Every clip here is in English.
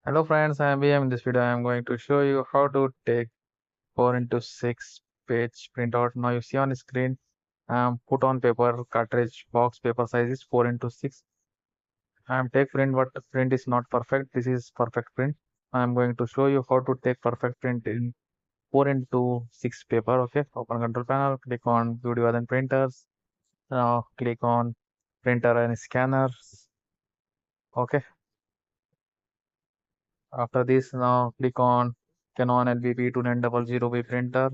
Hello friends, I am BM. In this video, I am going to show you how to take 4 into 6 page printout. Now you see on the screen, put on paper cartridge box paper size is 4 into 6. I am take print, but the print is not perfect. This is perfect print. I am going to show you how to take perfect print in 4 into 6 paper. Okay, open control panel, click on video and printers. Now click on printer and scanners. Okay. After this, now click on Canon LBP 2900B printer.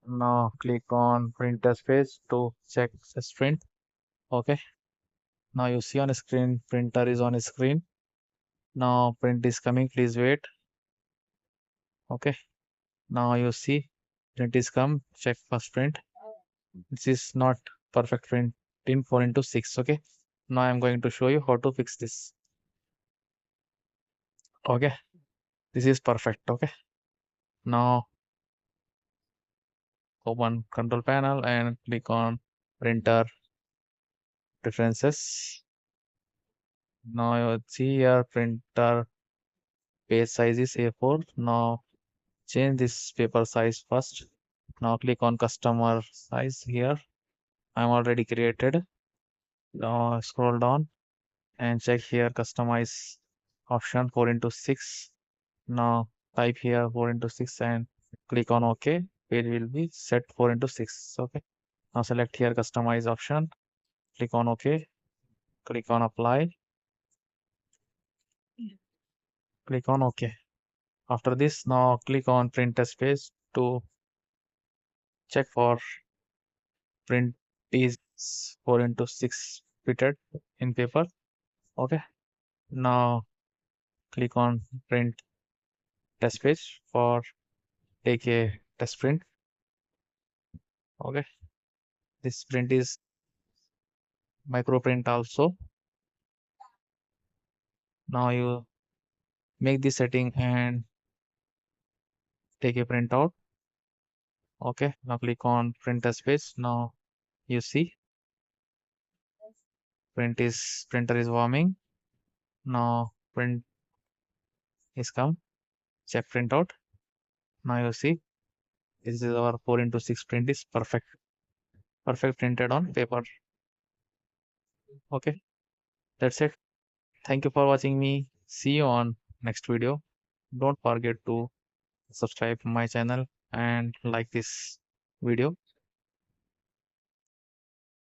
Now click on printer page to check the print. Okay. Now you see on screen printer is on screen. Now print is coming. Please wait. Okay. Now you see print is come. Check first print. This is not perfect print in 4 into 6. Okay. Now I am going to show you how to fix this. Okay. This is perfect. Okay. Now open control panel and click on printer preferences. Now you see here printer page size is A4. Now change this paper size first. Now click on customer size here. I'm already created. Now scroll down and check here customize option 4 into 6. Now type here 4 into 6 and click on OK. Page will be set 4 into 6. Okay. Now select here customize option. Click on OK. Click on apply. Click on OK. After this, now click on print test page to check for print is 4 into 6 fitted in paper. Okay. Now click on print test page for take a test print. Okay. This print is micro print also. Now you make the setting and take a print out. Okay. Now click on print test page. Now you see printer is warming. Now print is come. Check print out. Now you see this is our 4 into 6 print is perfect printed on paper. Okay, that's it. Thank you for watching me. See you on next video. Don't forget to subscribe my channel and like this video.